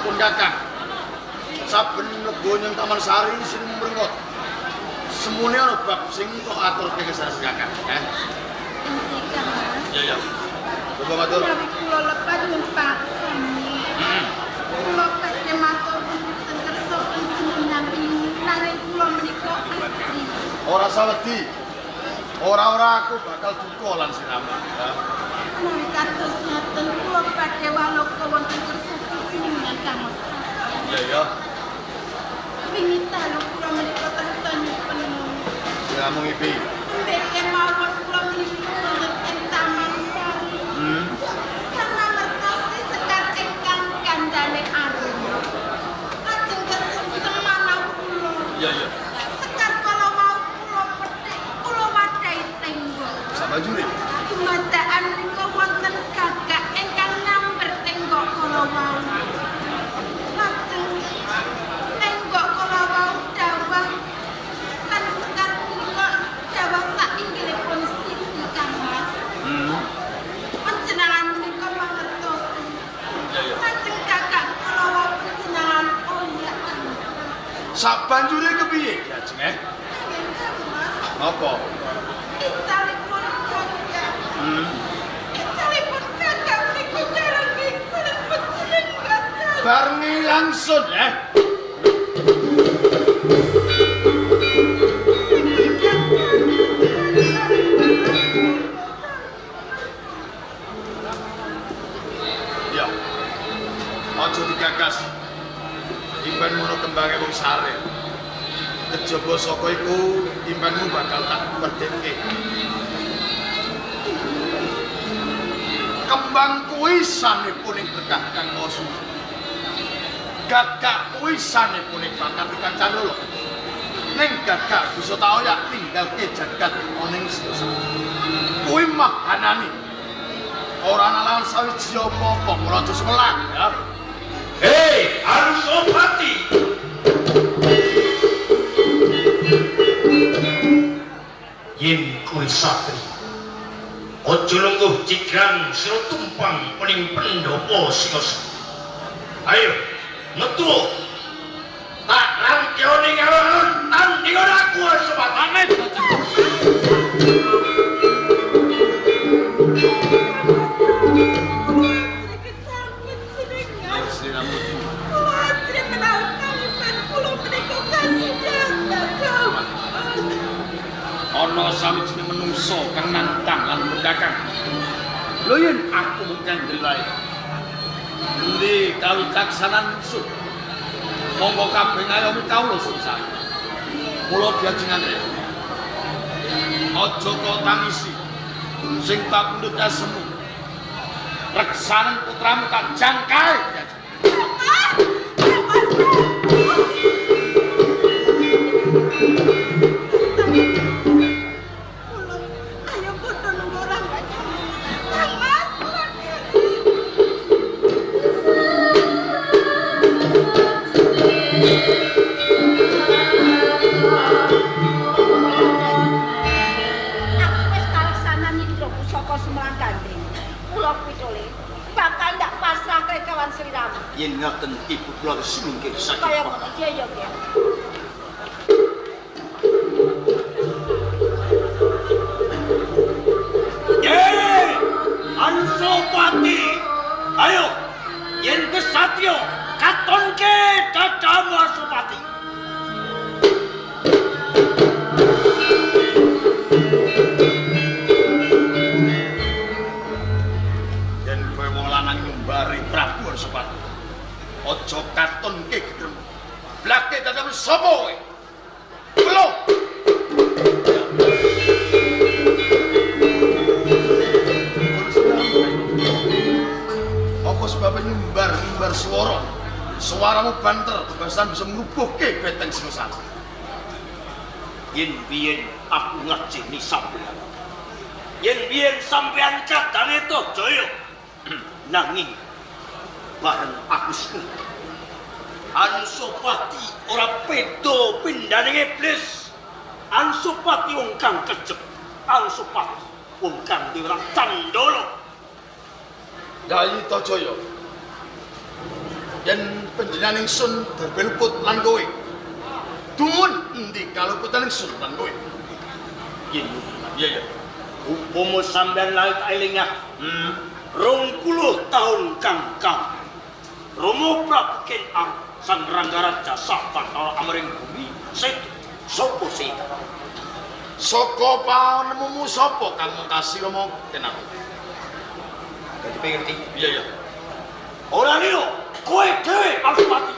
Ampun Kakang. Saben nego nyang Taman Sari sing mrengot. Semune ana bab sing kok aturke kesaran Kakang, ya. Iya, iya. Coba matur. Kula lepat numpak sami. Kula badhe matur nuwun kersa panjenengan nanging kula menika ajri. Ora sawedi. Ora aku bakal duka lan siraman, ya. Menawi kados ngoten kula badhe waloka wonten kersa panjenengan kang. Iya, iya. Wingi talu kula menika tansah nyuwun. Siramu ngipi. Dene mawon kula menika wonten ing Taman Sari. Karena mertosi sekar ingkang kandhane arum. Lajeng kesungsem manah kula. Iya, iya. Sekar kala wau kula petik kula wadhahi tenggo. Sabanjure. Dumadakan menika wonten gagak ingkang nyamber tenggo kala wau. Lajeng tenggo kala wau dawah lan sekar menika dawah sainggilipun Siti Kangmas. Panjenengan menika mangertosi. Lajeng gagak kala wau panjenengan oyak. Sabanjure kepiye, Ajeng? Napa? Italipun gagak. Italipun gagak niku karengi kulit panjenengan. Barengi langsung, ya. Ya. Aja digagas. Imban mono kembange wong sare. Kejaba saka iku imbanmu bakal tak perdekke. Kembang kuwi sanepun ing berkah Kang Osu. Gagak kuwi sanepun ing bakat Kang Candolo. Ning gagak bisa tak oyak ninggalke jagat oning sisa. Kuwi mahanane. Ora ana lawan sawiji apa-apa Raja Semelang, ya. Hei, Anusapati. Yen kowe satri, aja lungguh cigrang sira tumpang pening pendopo Singosa. Ayo, metu. Tak rangkeo ning alun tandingan aku sobat amin. Ana sawijining menungso kang nantang lan mendakang. Lho yen aku mungkin ndrilae. Endi kawicaksanan musuh. Monggo kabeh ngayomi kawula susah. Mula diajengake. Aja kok tangisi. Sing tak pundhut asemu. Reksanen putramu tak jangkae. Yen ngaten ibu kula sumingkir saking kaya ngono iki ya ya. Yeay! Anusapati! Ayo! Yen kesatrio katonke dadamu Anusapati! Yen kowe wong lanang nyumbari Prabu Anusapati. Aja katonke gedrem. Blake dadamu sapa kowe? Kulo. Apa sebabnya nyumbar suara? Suaramu banter, kebasan bisa merubuhke beteng Singosa. Yen biyen aku ngajeni sampeyan. Yen biyen sampeyan cadane Tohjaya. Nanging bareng aku ngerti. Anusapati ora pedo pindaning iblis. Anusapati wong kang kejep. Anusapati wong kang diwerang Candolo. Dayi Tohjaya. yen panjenengan ingsun derbenput lan kowe. Dumun endi kaluputan ingsun lan kowe? Iya. Upomo sampean laut ailingah. 20 tahun kang Romo Prabu Kenar sang Ranggaraja Sabatara Amring Bumi setu sapa sih? Saka panemumu sapa kang mengkasi Romo Kenar? Dadi pengerti? Iya. Ora liyo, kowe dhewe harus mati.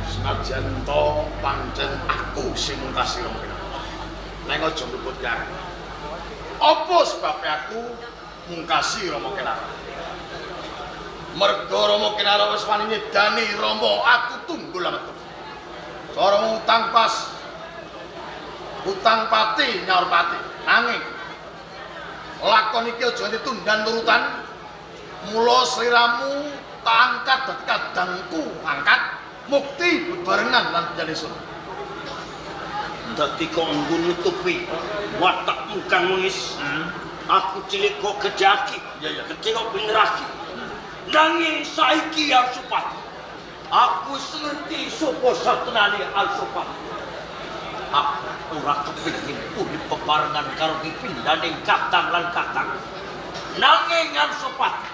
Senajan to pancen aku sing mengkasi Romo Kenar. Neng aja ngruput kare. Apa sebabe aku mungkasi Romo Kenar? Mergo Romo Kenar wis wani nyedani Romo aku tunggul metu. Cara utang pas utang pati nyaur pati. Nanging lakon iki aja ditundan turutan. Mula sliramu tak angkat dadi kadangku angkat mukti bebarengan lan jane sun. Dadi kok nggo nutupi watakmu kang mengis. Aku cilik kok kejaki. Iya. Kecil kok pinraki. Nanging saiki Alsupati. Aku ngerti sapa satenane Alsupati. Aku ora kepengin urip bebarengan karo pindhaning Katang lan Katang. Nanging Alsupati,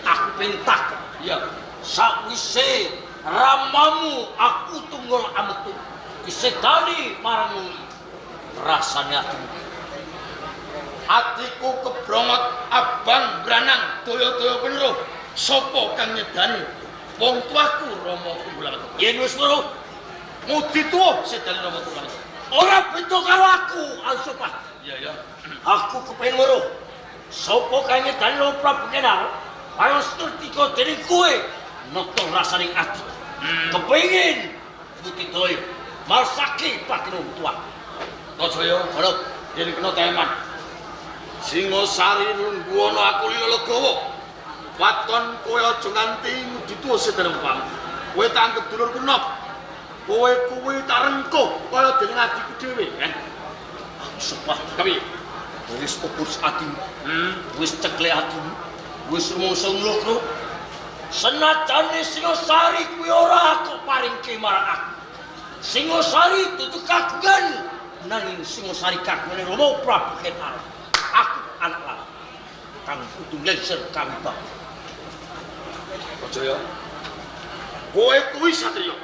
aku pentak. Iya. Sakwise ramamu aku tunggul ametu. Disedani marang rasane atimu. Atiku kebrongot abang branang toyo-toyo penruh. Sapa kang nyedani wong tuaku Rama Tunggulan. Yen wis weruh Mudi tuwa sedane Rama Tunggulan. ora beda karo aku, Alsupati. Iya. Aku kepengin weruh sapa kang nyedani Rama Prabu Kenar. Ayo ngerti kok dening kowe nata rasane ati. Kepengin Butitoyo marsake patine tua. Kajaya arep yen kena teman. Singosari lungguh ana aku lila legawa. Waton kowe aja nganti mudi tuwa sedherek pam. Kowe tak anggap dulurku nop. Kowe tak rengkuh kaya dening adikku dhewe, kan? Sepah kami wis pupus atimu. Wis ceklek atimu. Wis rumangsa nglokro. Senajane Singosari kuwi ora kok paringke marang aku. Singosari dudu kagungan nanging Singosari kagungane Rama Prabu Kenar. Aku anak lanang kang kudu nglengsir kami bab. Kajaya. Kowe kuwi satriya.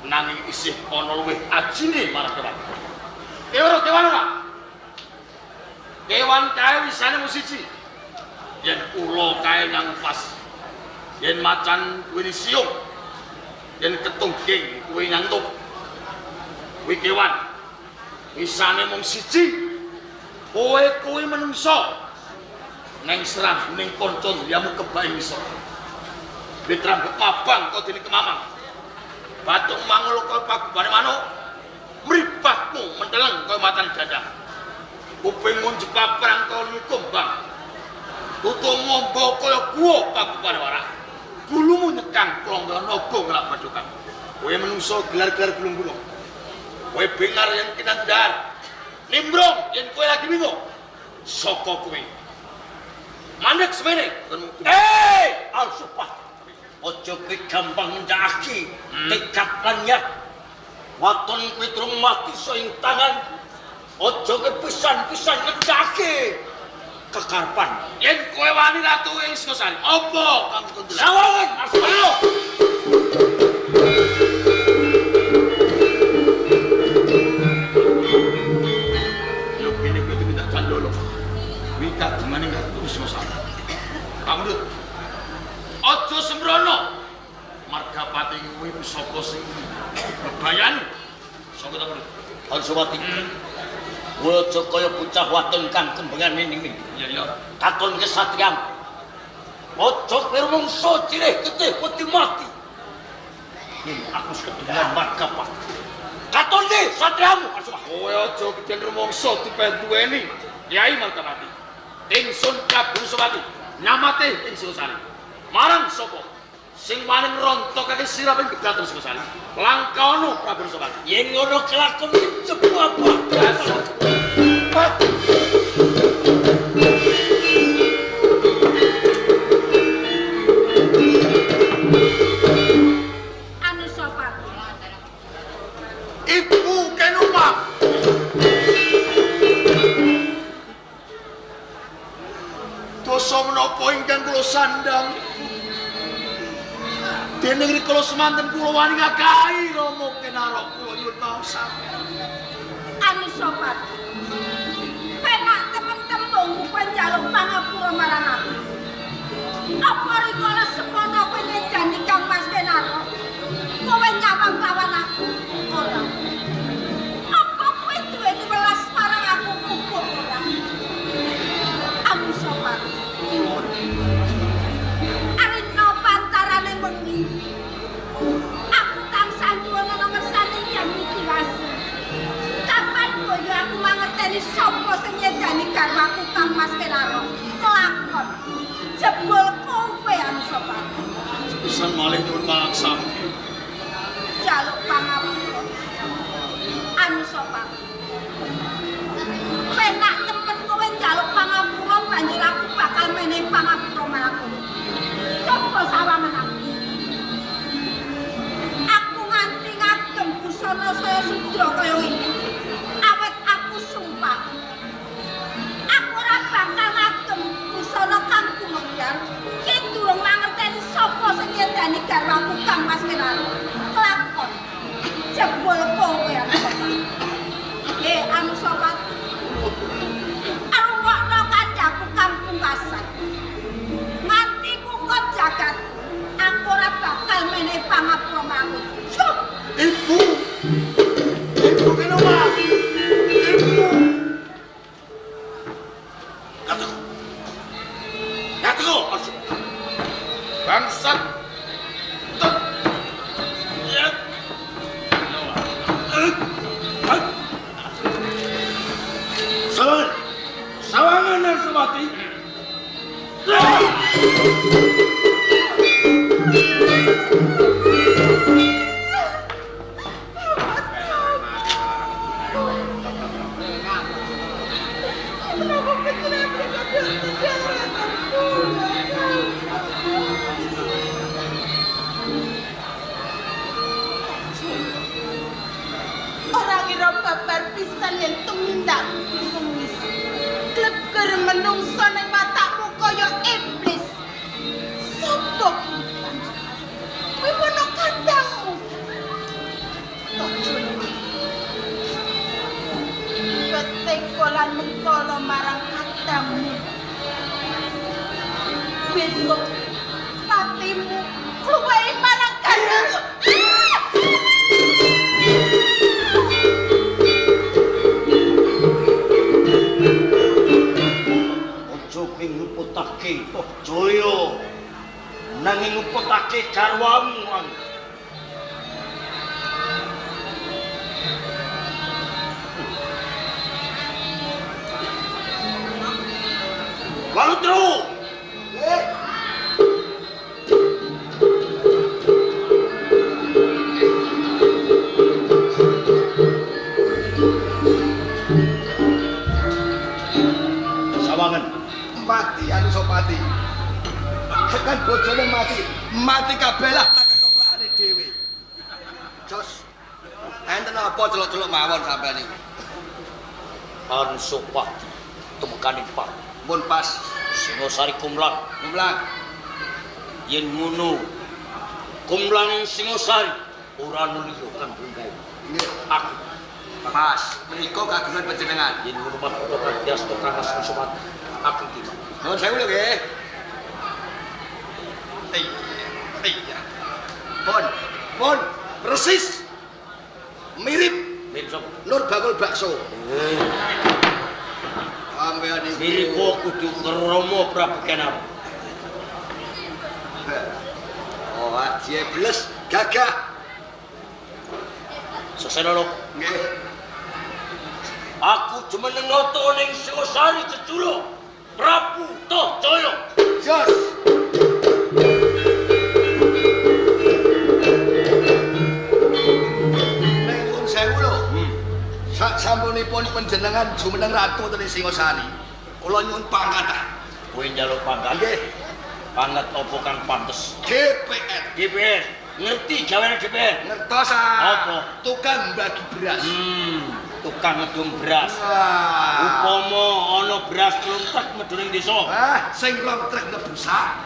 Nanging isih ana luwih ajine marang kewan. Kewan ora? Kewan kae wisane mung siji. Yen ula kae nyang pas. Yen macan kuwi siung. Yen ketungging kuwi nyantuk. Kuwi kewan. Wisane mung siji. Kowe kuwi menungso. Neng serang ning kanca liyamu kebae iso. Witram mabang kok dene kemamang. Batung mangul kaya pagubane manuk. Mripatmu menteleng kaya matan ganda. Kupingmu jebak perang kaya kumbang. Tutung mombo kaya guwa pagubane warak. Bulumu nyekang klonggo naga ngelak badokan. Kowe menungso gelar-gelar gulung-gulung. Kowe bengar yen kinandhar. Nimbrong yen kowe lagi bingung. Saka kowe. Mandek semene. Alsupati. Aja kowe gampang ndakake tekad lan niat. Waton kowe durung mati ing tangan. Aja kowe pisan-pisan ndakake kekarepan. Yen kowe wani ratu ing Singosari, apa kang kundelak? Sawangan Alsupati. Yo kene kowe minta candolo. Kuwi kagungane ratu Singosari. Pamrut. Aja sembrono. Margapati kuwi sapa sing bebayani? Sapa ta, Pamrut? Alsupati. Kowe aja kaya bocah wadon kang kembengan ning-ning. Iya. Katon kesatrian. Aja kowe rumangsa cirih getih wedi mati. Aku sekedungan Margapati. Katon iki satriamu, Alsupati. Kowe aja gedhen rumangsa dipenduweni Kyai Margapati. Ingsun Prabu Sopati, nyamate ing Singosari. Marang sapa? Sing wani ngrontokake sirah ing Gedaton Singosari. Langkaono Prabu Sopati. Yen ngono kelakon iki cepu apa? kuasa menapa ingkang kula sandang. Dene rikala semanten kula wani ngakahi Rama Kenarok kula nyuwun maosah. Anu sobat. Penak temen-tembung kowe njaluk pangapura marang aku. Apa rikala semono kowe nyedani Kang Mas Kenarok? Kowe nyawang lawan aku. Ora. Apa kowe duweni welas marang aku kumpul ora? Anu sobat. Arena pantarane wengi. Aku tansah nyuwun ana ngersane yang mikiwasi. Kapan koyo aku mangerteni sapa sing nyedani garwaku Kang Mas Kenarok? Kelakon. Jebul kowe anu sobat. Pisan malih nyuwun mangsang. Jaluk pangapura. Anu sobat. Penak temen kowe njaluk pangapura banjur aku bakal menehi pangapura marang kowe. Coba sawangen aku. Aku nganti ngagem busana saya sudra kaya ini. Awet aku sumpah. Aku ora bakal ngagem busana kang kumekar yen durung mangerteni sapa sing nyedani garwaku Kang Mas Kenarok. Kelakon. Jebul kowe anu sobat. Anu sobat. Arungokno kandhaku Kang Pungkasan. Nganti kukut jagat, aku ora bakal menehi pangapura marang kowe. Ibu. Ibu kenapa? Ibu. Kataku. Bangsat. Tet. Ya. Sawangan dan semati. Ora kira babar pisan yen tumindak kumis. Kleger menungso ning matamu kaya iblis. Sopo kuwi? Kuwi mono kandangmu. Betekolan mengkolo marang kandangmu. Besok patimu kluwai marang kandangmu. Nguputake Jaya nanging nguputake garwamu. Walutro. Sawangan Mati anu sopati. Tekan bojone mati. Mati kabeh lah tak ketoprakane dhewe. Jos. Enten apa celuk-celuk mawon sampean iki? Anu Sopati tumekaning Pak. Mun pas Singosari Kumlang. Kumlang. Yen ngono Kumlang Singosari ora nuliyo kang bunggae. Nggih. Aku Pas menika kagungan panjenengan. yen ngono Pak kula biasa Kang Mas Sopati. Aku iki. Nuwun sewu lho nggih. Iya. Pun persis mirip Mirip Nur bakul bakso. Sampeyan iki mirip kok kudu Rama Prabu Kenarok. Oh, jebles gagah. Sesana lho. Nggih. Aku jumeneng noto ning Singosari jejuluk Prabu Tohjaya. Jos. Nek pun sewu lho. Sak sampunipun panjenengan jumeneng ratu ten Singosari. Kula nyuwun pangkat. Kowe njaluk pangkat. Nggih. Pangkat apa kang pantes? DPR. DPR. Ngerti gaweane DPR? Ngertos Apa? Tukang bagi beras. Tukang ngedum beras. Wah. Upama ana ana beras kluntek medhun ing desa. Sing rong trek nebusa.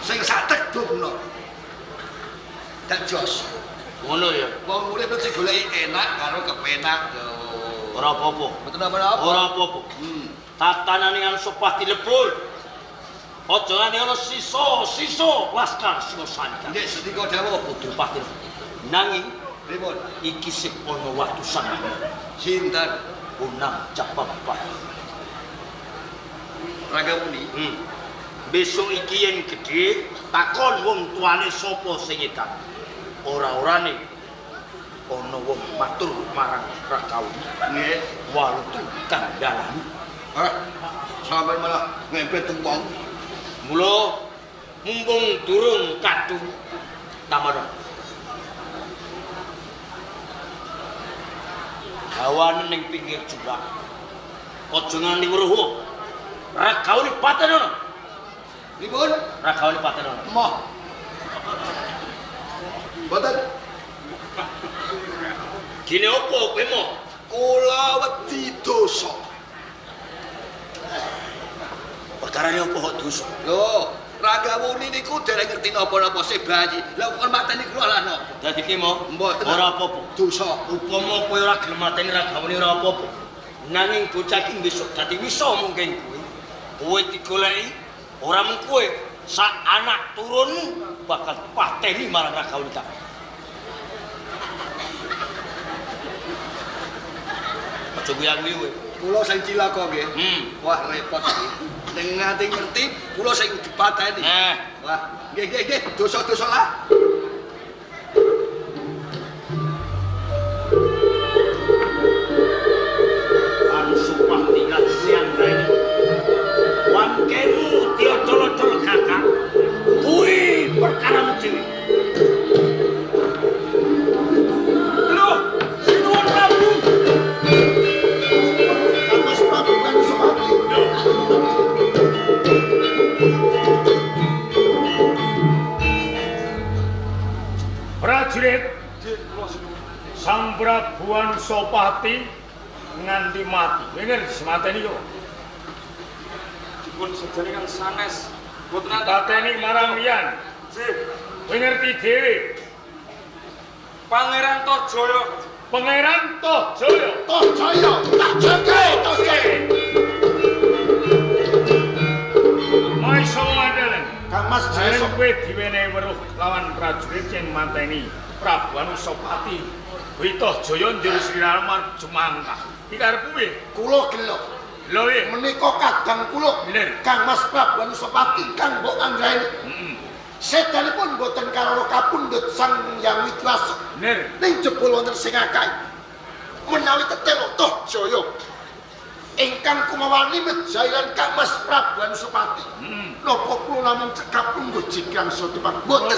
Sing sak trek dumno. Tak jos. Ngono ya. Wong urip mesti goleki enak karo kepenak yo. Ora apa-apa. Mboten apa-apa. Ora apa-apa. Tatanane kan Sopati lebur. Aja nganti ana sisa laskar Singosari. Nggih, sedika dawuh Kudu pati. Nanging pripun? iki sing ana watusan. Sinten? Unang Japapa. Ragamuni. Besok iki yen gedhe takon wong tuane sapa sing edan. Ora-orane ana wong matur marang Rakauni. Nggih. Walutu kandhalan. Sampeyan malah ngempet wong. Mula mumpung durung kadung tamadon. Hawane ning pinggir jurang. Aja nganti weruh. Rakauni paten ana. Pripun? Rakauni paten ana. Moh. Boten. Gine opo kowe mo? Kula wedi dosa. Perkarane opo kok dosa? Lho, Ragamuni niku dereng ngerti napa-napa sing bayi. Lah kok mateni kula lah napa? Dadi ki mo Mboten. ora apa-apa. Dosa. Upama kowe ora gelem mateni Ragamuni ora apa-apa. Nanging bocah iki besok dadi wisa mungkin kowe. Kowe digoleki ora mung kowe, sak anak turunmu bakal pateni marang Ragauni kabeh. Aja guyu kowe. Kula sing cilaka nggih. Wah repot iki. Ning nganti ngerti kula sing dipateni. Wah, nggih, dosa-dosa lah. Supati kasihan rene. Wangkemu diodol-odol kakak. Kuwi perkara dhewe. Lho, sinuwun Prabu. Mas Prabu kan Sopati. Prajurit Sang Prabu Sopati nganti mati. Bener semateni yo. Dipun sejaringan sanes. Boten Pateni marang liyan. Sih, Kowe ngerti dhewe. Pangeran Tojaya. Pangeran Tojaya. Tojaya, tak jaga Tojaya. Maiso madelen. Kang Mas Bareng Jaya. kowe diwenehi weruh lawan prajurit yen mateni Prabu Sopati. Kuwi Tojaya njur siraman Jumangkah. Iki arep kuwi. Kula gelo. Lho ye. Menika kadang kula Bener. Kang Mas Prabu Sopati kang mbok anggaeni. Sedanipun boten kaloro kapundhut Sang Hyang Widiwasa. Bener. Ning jebul wonten sing akeh. Menawi tetelo Tojaya ingkang kumawani mejayan Kang Mas Prabu Sopati. Napa kula namung cekap nggo jikrang sotipan boten.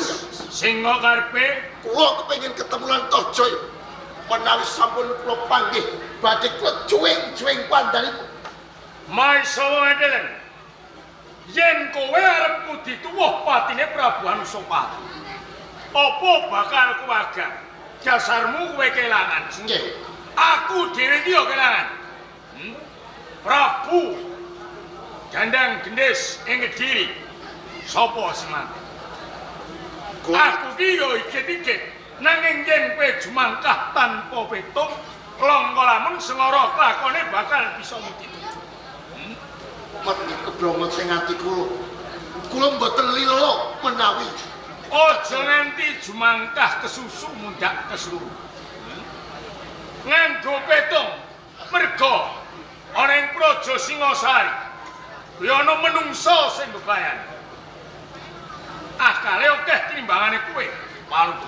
Sing kok karepe Kula kepengin ketemu lan Tojaya. Menawi sampun kula panggih badhe kula juwing-juwing pandhanipun. Maiso madelen. Yen kowe arep mudi tuwuh patine Prabu Sopati. Apa bakal kuwagan? Dasarmu kowe kelangan. Nggih. Aku dhewe iki yo kelangan. Prabu Gandang Gendis ing Kediri. Sapa sing mati? Aku ki yo ikit-ikit. Nanging yen kowe jumangkah tanpa petung, langka lamun sengara lakone bakal bisa mudi. Mati kebromot sing ati kula. Kula mboten lila menawi Aja nganti jumangkah kesusu mundak kesluru. Nganggo petung merga ana ing Praja Singosari. Kuwi ana menungsa sing bebayan. Akale akeh timbangane kowe, Walutu.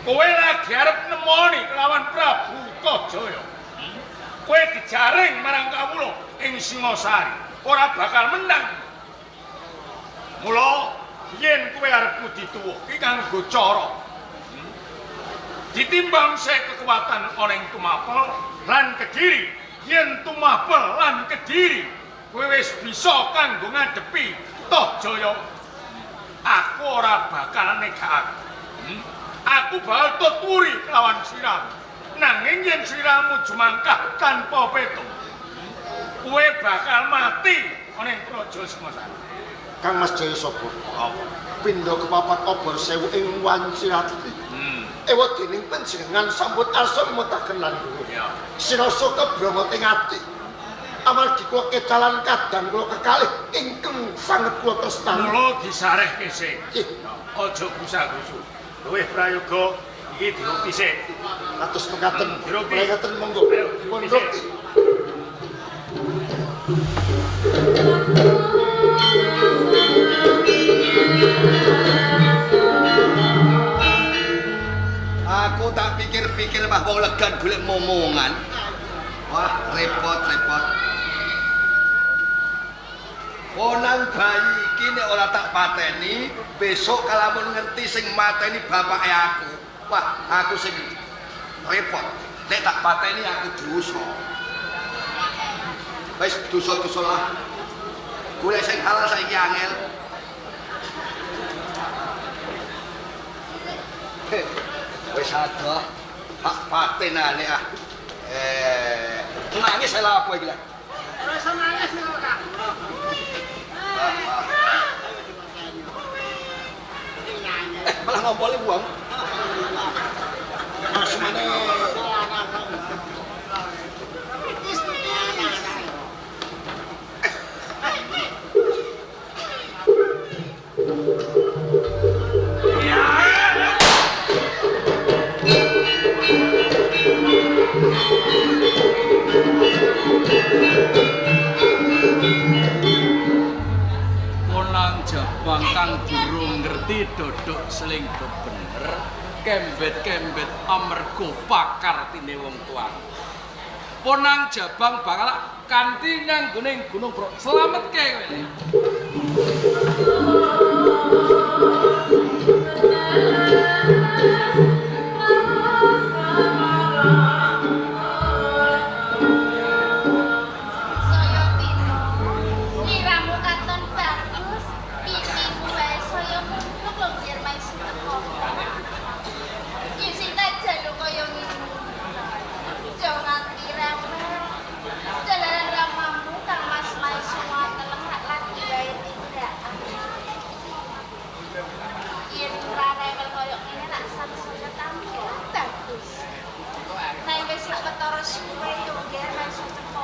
Kowe lagi arep nemoni lawan Prabu Tojaya. Kowe dijaring marang kawula ing Singosari, ora bakal menang. Mula yen kowe arep mudi tuwuh iki kanggo cara ditimbang se kekuatan ana ing Tumapel lan Kediri. Yen Tumapel lan Kediri kowe wis bisa kanggo ngadepi Tojaya, aku ora bakal negakaken. Aku bakal tuturi kelawan siramu. Nanging yen siramu jumangkah tanpa petung, kowe bakal mati ning Praja Singosari. Kang Mas Jaya sapa? Pindha kepapat obor sewu ing Wancirati. Ewa dening panjenengan sampun asor mutaken lan dhuwur. Ya. Sinasa kebrama ing ati. Amargi kula kecalan kadang kula kekalih ingkang sanget kula tresnani. Mula disarehke sik. Nggih. Aja gusa-gusu. Luwih prayoga iki dirukti sik. Atus mekaten. Dirukti. Mekaten monggo. Ayo, Pun dirukti rukti. sik. Aku tak pikir-pikir mah wong legan golek momongan. Wah, repot. Ponang bayi iki nek ora tak pateni, besok kalamun ngerti sing mateni bapake aku. Wah, aku sing repot. Nek tak pateni aku dosa. Wis dosa-dosa lah. Golek sing halal saiki angel. Wis ada hak patenane ah. Nangis lha apa iki lah? Ora iso nangis kok, Kak. Malah ngompoli uang. Mas mana? Ponang Jabang kang durung ngerti dodok seling bebener kembet-kembet amarga pakartine wong tuwa. Ponang Jabang bakal kanthi nyanggone Gunung Brok slametke kowe. Saya pino. Liramu katon bagus. Pipimu wae saya mumpluk lho biar maisu teko. Isi tak jalu kaya ngene. Jangan irama. Jalanan ramamu kang Mas Maisu teleng hak lagi wae tindak. Yen ora rewel kaya ngene nak sansaya tampil bagus. Nek wis ketara suwe yo biar maisu teko.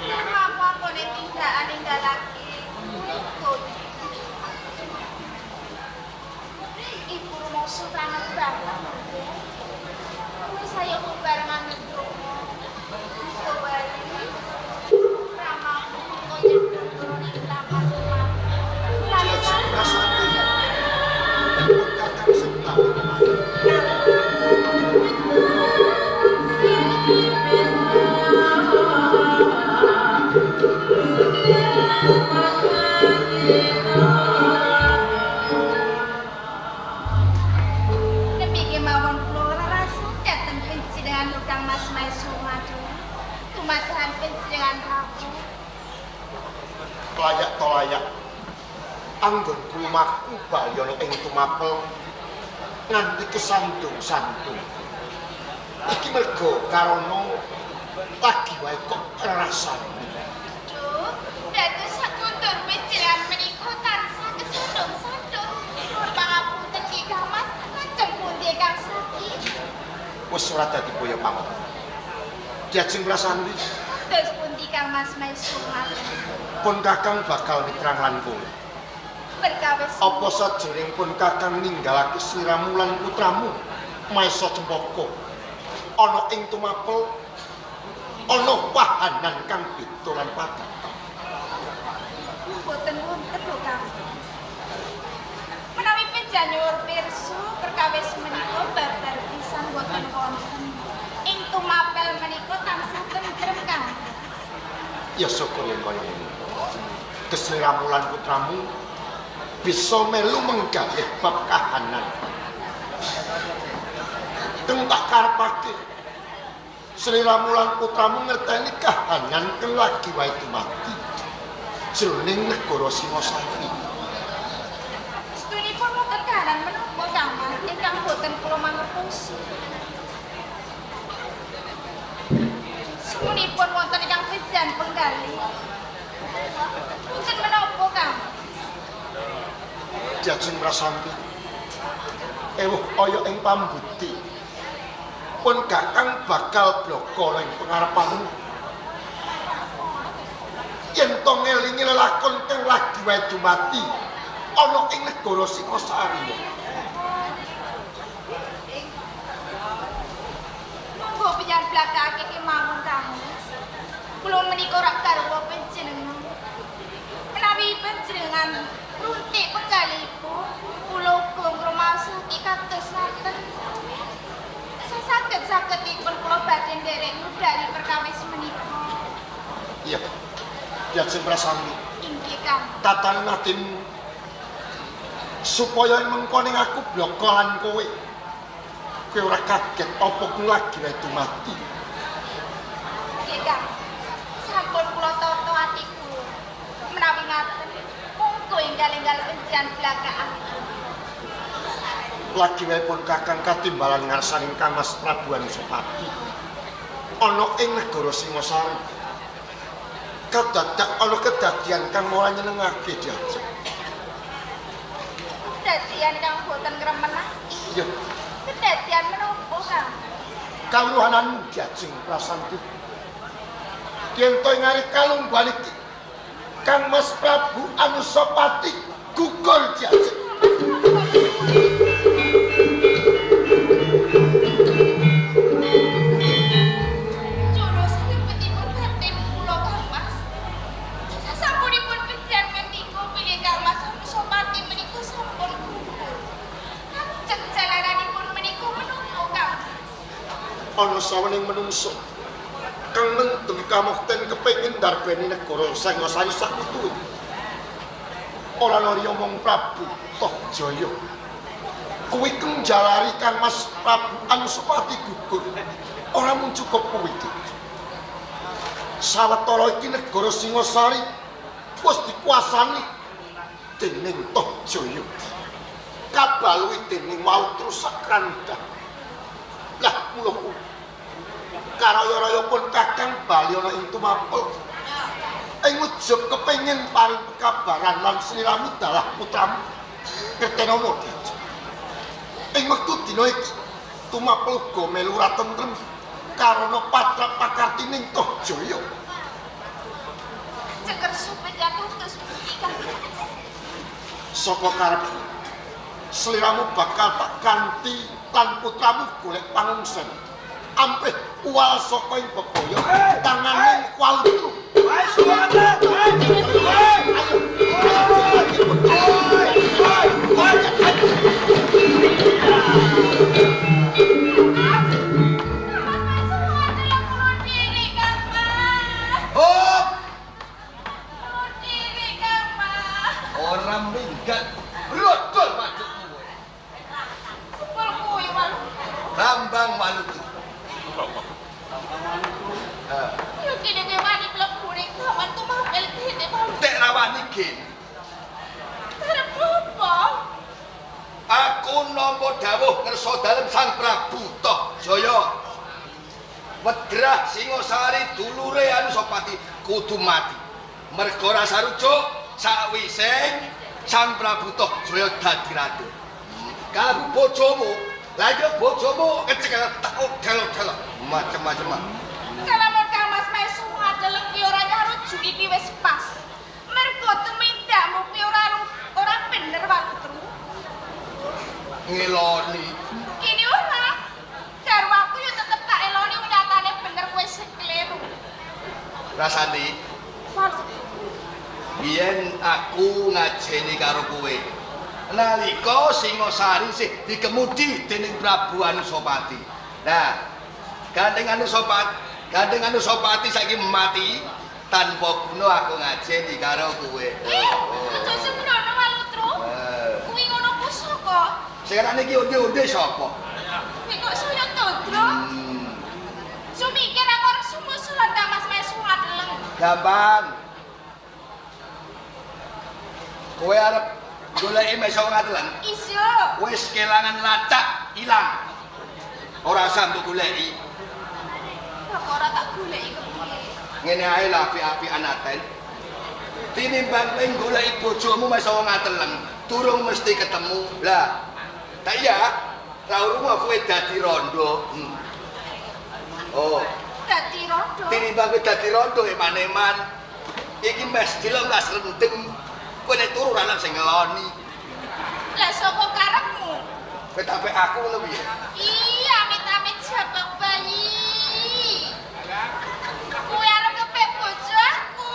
Apa kone tindakan ninggalake ikut. Ibu musuh kangen banget. Kuwi saya bebarengan ndromo. Kowali. Ramamu koyo ndoro ning taman rumah. Lalu Rasane pun kakang senta. Nembiki mawon kula rasa dateng penjenengan Kang Mas Maisu madu. Kumadahan penjenengan aku. Layak to layak. Anggon kumaku bayon ing tumapel nganti kesandung-sandung. Iki mergo karana lagi wae kok rasane. Duh, dados sakuntur penjenengan menika tansah kesandung-sandung. Nuwun pangapunten Ki Kang Mas, lajeng pundi Kang Saki? Wis ora dadi boyo pamon. Diajeng rasane Dados pundi Kang Mas Maisu madu. pun kakang bakal mitrang lan kowe. Perkawis Apa sajroning pun kakang ninggalake sliramu lan putramu Maesa Cempaka ana ing tumapel ana wahanan kang beda lan padha. boten wonten lho Kang. Menawi panjenengan pirsa perkawis menika babar pisan boten wonten. Ing tumapel menika tansah tentrem Kang. Ya syukur yen kaya ngono. Kesliramu lan putramu bisa melu menggalih bab kahanan. Teng tak karepake sliramu lan putramu ngerteni kahanan kang lagi wae dumadi jroning negara Singosari. Sedunipun wonten kahanan menapa Kang Mas ingkang boten kula mangertosi. Sepunipun wonten ingkang Jajeng Prasanti. Ewuh kaya ing pambukti. Pun Kakang bakal bloko ing pengarepanmu. Yen to ngelingi lelakon kang lagi wae dumati ana ing negara Singasari. Monggo penyan blakake kemawon kamu. Kula menika rak garwa panjenengan. Menawi panjenengan runtik penggalipun, kula uga ngrumasaki kados ngaten. Saged-sagedipun kula badhe nderek ngudari perkawis menika. Iya. Jajeng Prasanti. Inggih, Kang. Tatan nadimu supaya mengko ning aku bloko lan kowe. Kowe ora kaget apa kuwi lagi wae dumati. Nggih, Kang. Sampun kula tata atiku. Menawi ngaten, monggo enggal-enggal penjian blakakan. Lagi wae pun Kakang katimbalan ngarsaning Kang Mas Prabu Anusapati ana ing negara Singasari. Kadadak ana kedadian kang ora nyenengake Jajeng. Kedadian kang boten ngremenake. Iya. Kedadian menapa, Kang? Kawruhananmu Jajeng Prasanti. Yen to ngari kalungguhan iki Kang Mas Prabu Anusapati gugur Jajeng. Ana sawening menungso kang mendem kamukten kepengin ndarbeni negara Singasari sakutuwe. Ora liya mung Prabu Tohjaya. Kuwi kang jalari Kang Mas Prabu Anusapati gugur. Ora mung cukup kuwi. Sawetara iki negara Singasari wis dikuasani dening Tohjaya. Kabaluhi dening Mautru Sakranda. Lah kula karaya-raya pun Kakang bali ana ing tumapel. Ing ujug kepengin paring kabaran lan sliramu dalah putramu. Ketenono. Ing wektu dina iki tumapel uga melu ora tentrem karana patrap pakartining Tohjaya. Ceker supet jatuh Kang. Saka karep sliramu bakal tak ganti lan putramu golek pangungsen. Ampih uwal saka ing bebaya tanganing Walutru. Wae suwate. Ora minggat brodol madukmu. Sepul kuwi Walutru. Bambang Walutru. Yo kene wani mlebu ning kawan tumapel kene Walutru. Tek rawani gen. Arep apa? Aku nampa dawuh ngersa dalem Sang Prabu Tohjaya. Wedrah Singasari dulure Anusapati kudu mati. Merga rasa rujuk sakwise Sang Prabu Tohjaya dadi ratu. Kalau bojomu, lagi bojomu kecekel tekuk delok-delok macem-macem. Kalamun Kang Mas Mesu ngadeleng ki ora nyarujuki ki wis pas. Mergo tumindakmu ki ora bener Walutru. Ngeloni. Kini ora. Garwaku yo tetep tak eloni nyatane bener kowe sing kleru. Rasane Walutru. biyen aku ngajeni karo kowe. Nalika Singasari sih dikemudi dening Prabu Anusapati. Nah, Gandeng Anusapati saiki mati tanpa guna aku ngajeni karo kowe. Aja sembrono Walutru. Kuwi ngono pusaka. Sekarang iki onde-onde sapa? Kuwi kok saya Dodro. Sumikir aku arep sumusulan Kang Mas Mesu ngadeleng. Gampang. Kowe arep goleki meso ngatelan. Iya. Wis kelangan lacak ilang. Ora usah mbok goleki. Kok ora tak goleki kepiye? Ngene ae lah api-apian aten. Tinimbang kowe goleki bojomu meso ngatelan, durung mesti ketemu. Lah, tak iya, ra urung kowe dadi rondo. Oh, Dadi rondo. tinimbang kowe dadi rondo eman-eman. Iki mes dilonggas rendeng. Kowe nek turu ra ana sing ngeloni. Lah sapa karepmu? Kowe tak aku ngono piye? Iya, amit-amit jabang bayi. Kowe arep kepek bojo aku.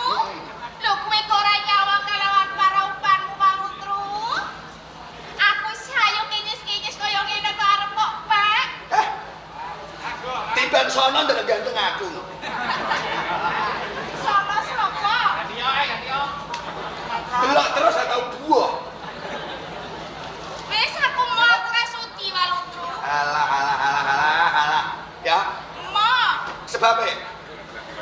Lho kowe kok ora nyawang kelawan para umpanmu Walutru? Aku sayo kinyis-kinyis kaya ngene kok arep kok pek. Timbang sono ndelok ganteng aku. Sama sapa? Delok terus atau buah. Wis aku mau aku ra sudi Walutru. Alah. Ya, Mo, sebabnya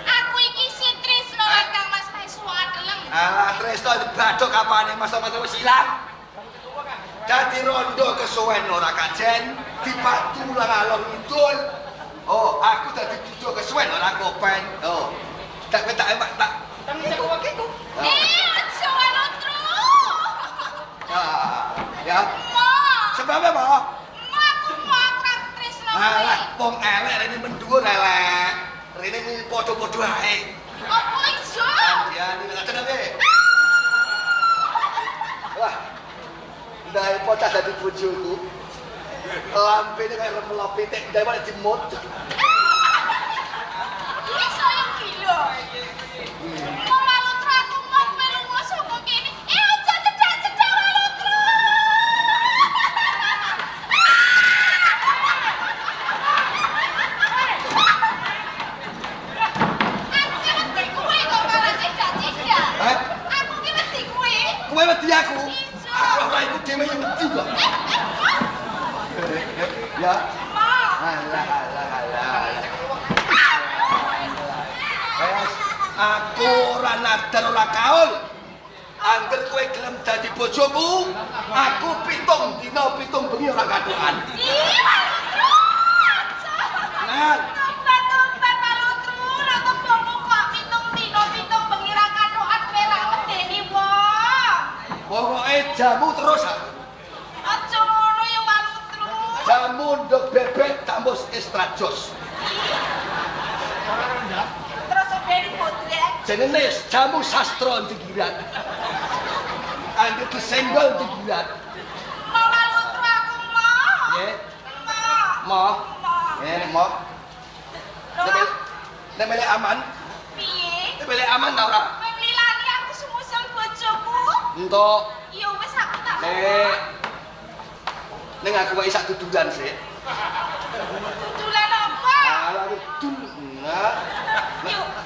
aku iki si Trisno lan Kang Mas Maisuwa Deleng. alah Tresno badok apane Mas wis ilang. Dadi rondo kesuwen ora kajen, dipatu lang alon idul. Oh, aku dadi dudu kesuwen ora kopen. Oh. Tak emak tak. Aja Walutru. Ya. Mo, Sebabnya apa? aku ra Trisno. Alah, wong elek rene mendhuwur elek. Rene padha-padha ae. Apa iso? Ya, ini tak tenang deh. Wah, ndai pocah dadi bojoku. Lampene kaya remelop pitik, ndai malah dimut. Iki saya gila. Mau Walutru aku mau melu saka kene. Aja cedak-cedak Walutru. Aku ki wedi kowe kok malah cedak-cedak. Hah? Aku ki wedi kowe. Kowe wedi aku. Iso. Aku ora iku dhewe yo wedi kok. Ya. Mau. Alah. Wes, aku ora nadar ora kaul. Angger kowe gelem dadi bojoku, aku 7 dina 7 bengi ora katokan. Ih, Walutru. Nah, Tumbat Walutru, nek tembungmu kok 7 dina 7 bengi ra katokan ora medeni wong. pokoke jamu terus aku. Aja ngono ya Walutru. Jamu ndok bebek tambus estrajos. Terus ndeni botrek. Jenenge jamu sastra digirat. Angger disenggol digirat. Mau Walutru aku mau. Nggih. Mau. Nggih, mo. Lho, Nek melek aman, piye? nek melek aman ta ora? Kowe nglilani aku semusel bojoku. Entuk. Ya wis aku tak. Sik. Ning aku wae sak dudulan sik. Dudulan apa? Alah dul. Nah.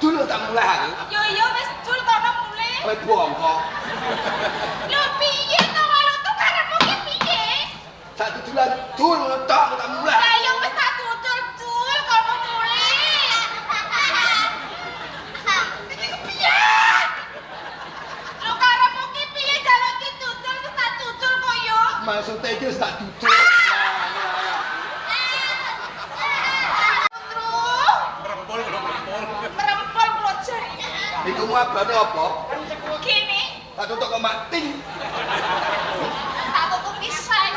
Dul tak mulai aku. Yo wis dul kono mulih. Kowe bongkok. Lho piye to Walutru karepmu ki piye? Sak dudulan dul tok tak mulai. Lah yo wis tak dudul dul kono mulih. Iki kepiye? Lho karepmu ki piye jaluk ki dudul wis tak dudul kok yo. Maksudnya iki wis tak dudul. Merempol projer. Iku mabane apa? Kene Tak tutuk kok mati. tak tutup pisan.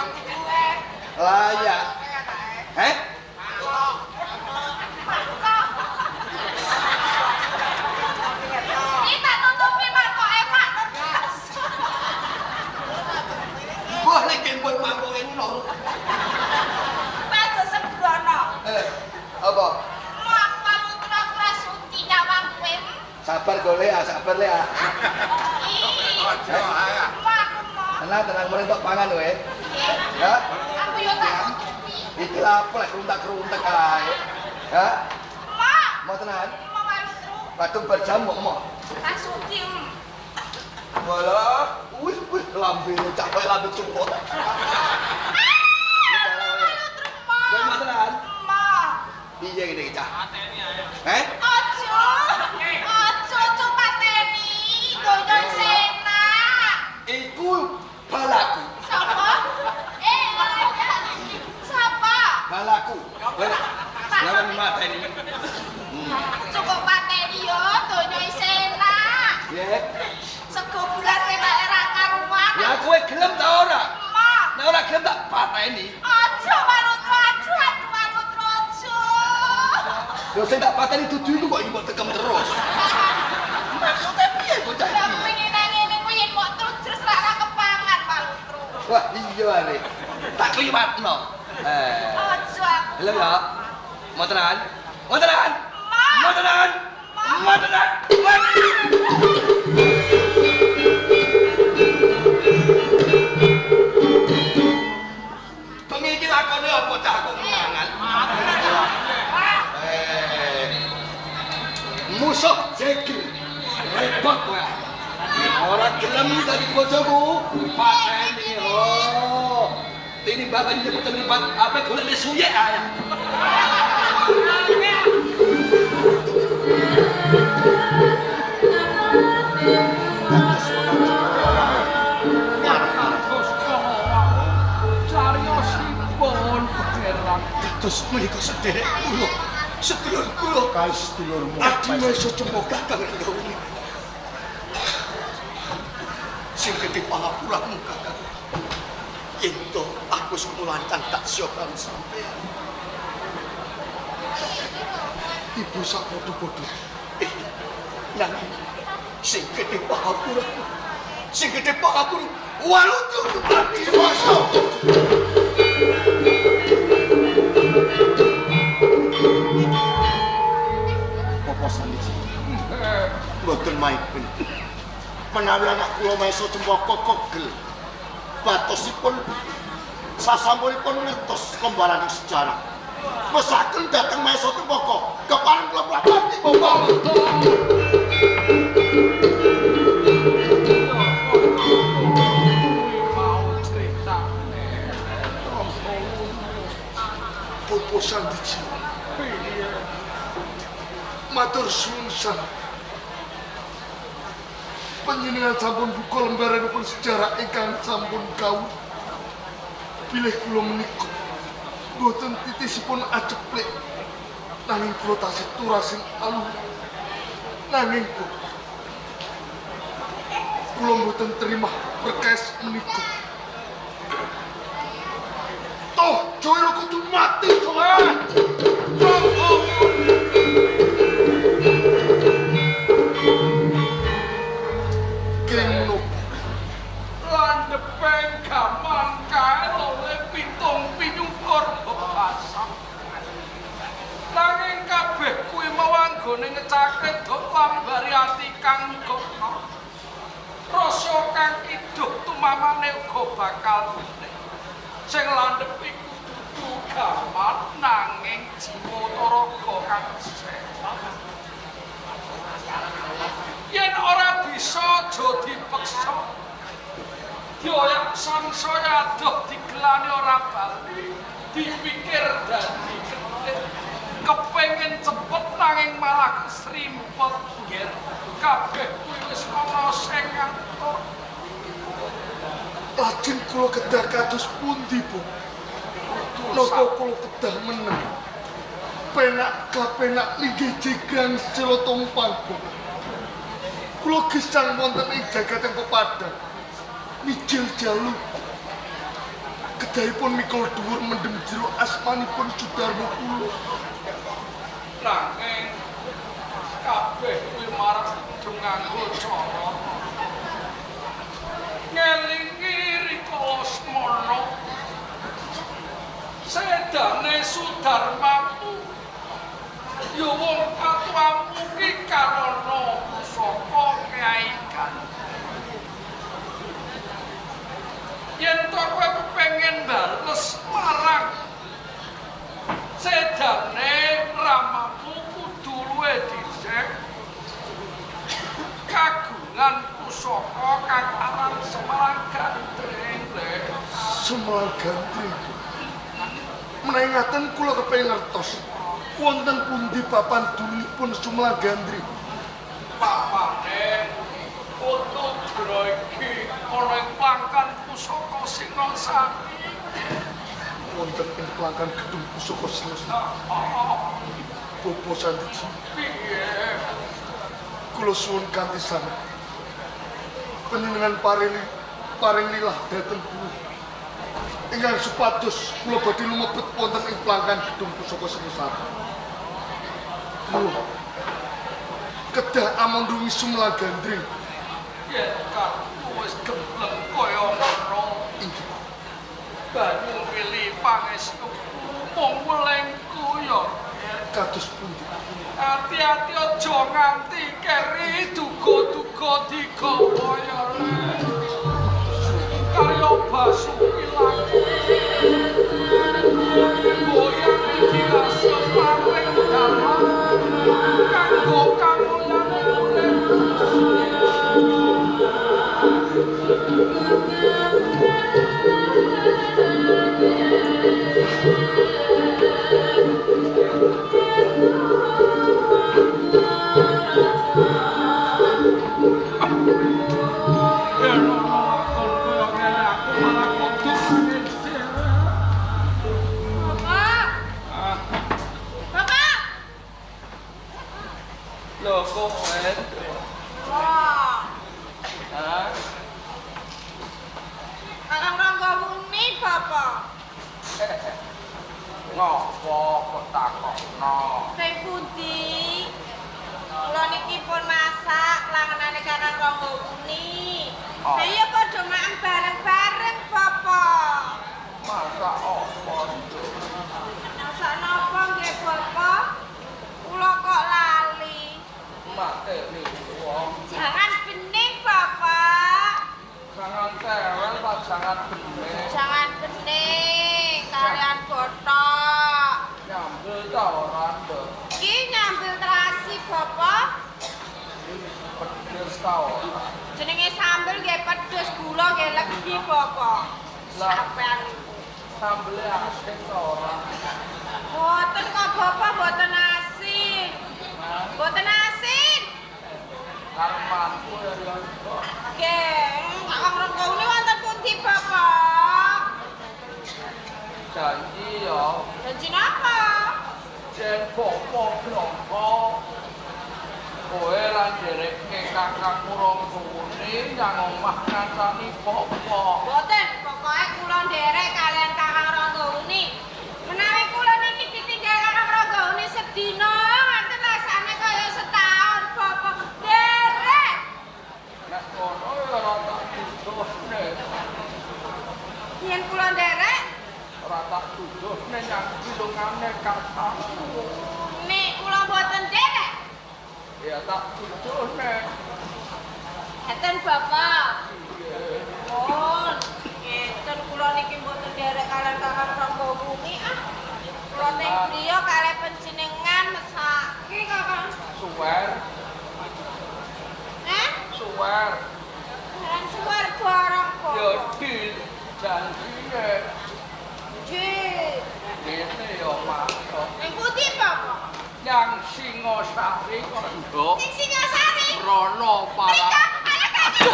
Layak. Ini tak tutupi mangkoke Pak Nergas. Boleh kempul mangkok eno. Padha sembrono. Apa? Mau aku Walutru aku ra sudi nyawang kowe. Sabar golek ah, sabar le ah. Mau aku mau. Tenang merentok pangan kowe. Ya. Aku yo tak tutupi. Iki apa lek keruntak-keruntak ae. Ya. Mau Mau tenan. mau Walutru. Batuk berjamuk mo. Tak sudi. Walah, wih lambe capek lambe cupot. Walutru mau. Kowe mau tenan? Mau. Piye ngene iki cah? Ojo. Ojo pateni. Donya senak. Iku balaku. Sapa? Sapa? Balaku. Kowe lawan mateni. Cukup pateni yo, donya isih enak. Nggih. Sego bulas enak ra karuan. Ya kowe gelem ta ora? pateni. Aja Walutro, aduh Walutro aja. Lho sing tak pateni dudu iku kok iki mbok tekem terus. Maksudnya piye bocah Ya iki? pengen ngene kuwi yen mok terus ora kepangan Walutro. Wah iya are. Tak kliwatno. Aja. Lho ya. Mau tenan? Mau tenan? Mau tenan? Mau tenan? Pengiki lakone apa cah kok mangan? Musuh jegel. Repot kowe. Ora gelem tadi bojoku. Pateni oh. Ini bapak nyebut tempat apa golek suye ayah. Cariosipun pangeran. Terus menika sederek kula. Sedulur kula Kae sedulurmu. adine iso cemogah kang ngene. Sing gedhe pangapuramu kakak. Ento aku semulancang tak siokan sampean. Ibu sak podo-podo. Nang sing gedhe pangapuramu. Sing gedhe pangapura Walutro ati masuk. Apa sandiji? Mboten maipun. Menawi anak kula maeso cempaka kogel. Batosipun sasampunipun ngertos lembaran sejarah. Mesaken dhateng maeso cempaka. Kepareng kula prabati Bapak. Popo sandiji. Matur suwun sang. Panjenengan sampun buka lembaranipun sejarah ingkang sampun kawula. Bilih kula menika boten titisipun aceplik. Nanging kula tasih turasin alun. Nanging kula boten terima berkes menika. Toh, Joyo kudu mati soalnya. Landepeng gaman kae oleh pitung pinyukur bebasah. Nanging kabeh kuwi mau anggone ngecake dok pambari ati kang gono. Rasa kang iduh tumamane uga bakal bening. Sing landhep iku dudu gaman nanging jiwa taraga kang sehat. Yen ora bisa aja dipeksa. Dioyak sansaya adoh digelani ora bali, dipikir dadi ketih. Kepengin cepet nanging malah kesrimpet nggih. Kabeh kuwi wis ana sing ngatur. Lajeng kula kedah kados pundi, Bu? Napa kula kedah meneng? Penak kapenak linggih jegang sila tumpang, Bu. Kula gesang wonten ing jagateng pepadang. Mijil jalu. Kedahipun mikul dhuwur mendem jero asmanipun Sudarmo kula. Nanging kabeh kuwi marang kudu nganggo cara. Ngelingi rikala semana. Sedane Sudarmamu ya wong atuamu ki karana pusaka Kyai Gandhi. Yen to kowe kepengin bales marang sedane ramamu kudu luwih dhisik kagungan pusaka kang aran Semar Gandring. Semar Gandring. Menawi ngaten kula kepengin ngertos wonten pundi papan dununipun Semar Gandring. Papane foto dra iki ana ing plangkan pusaka Singasari. Wonten ing plangkan gedung pusaka Singasari. Popo sandiji. Piye? Kula suwun kanthi sanget. Panjenengan paring lilah dhateng kula. ingkang supados kula badhe lumebet wonten ing plangkan gedung pusaka Singasari. Kula kedah amandungi sumlang gandring. Yen karepmu wis gembleng kaya ngono. Inggih. Banyu milih pangestu mung welengku ya. Kados pundi? Hati-hati aja nganti keri duga-duga digawa ya. Karya Basuki Langi goyang dirasa paring dalan kanggo kamulyan Loh kok Wah, Hah? Kakang Ranggawuni, Bapak. Ngopo kok takokno? Teng pundi? Kula niki pun masak langenane Kakang Ranggawuni. Oh. Lah iya padha makan bareng-bareng, Bapak. Masak opo? Masak napa nggih, Bapak? Kula kok lali. Mateni wong. Jangan bening, Bapak. Jangan tewel tak jangan bening. Jangan bening kalian botok. Nyambel ta ora nduk. Iki nyambil terasi, Bapak. Pedes ta ora. Jenenge sambel nggih pedes, gula nggih legi, Bapak. Lah. Sampean Sambele asin ta ora. boten kok, Bapak, boten asin. Hah? Boten asin. Karmanku ya ya. Nggih, Kakang Ranggawuni wonten pundi, Bapak? Janji ya. Janji napa? Jen popo blongko. Kowe lan dereke Kakang Ranggawuni nang omah ngancani popo. Boten, pokoke kula nderek kalian Kakang Ranggawuni. Menawi kula niki ditinggal Kakang Ranggawuni sedina, nganti rasane kaya setahun, Bapak. Nderek. Nek ngono ya ora tak tuduhne. Yen kula nderek, Ora tak tuduhne nyang dilungane kakangku. nek kula boten nderek. Ya tak tuduhne. Ngeten, Bapak. Iya. Mohon, ngeten kula niki mboten nderek kalian Kakang Ranggawuni ah. Kula teng griya kalih panjenengan mesake Kakang. Suwer, suwer. Lan suwer barang kok. Ya di janjine. Ji. Ini ya masuk. Ning pundi, Bapak? Yang Singosari kok nduk. Ning Singasari. Rono Mrika, para. ayo kasih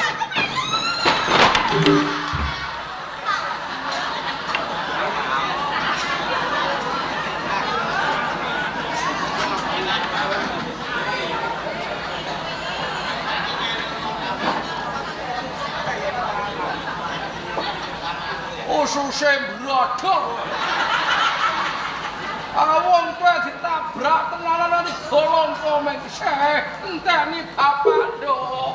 Ususe brodol. Awong kowe ditabrak tenanan nanti golong komeng seh enteni bapak nduk.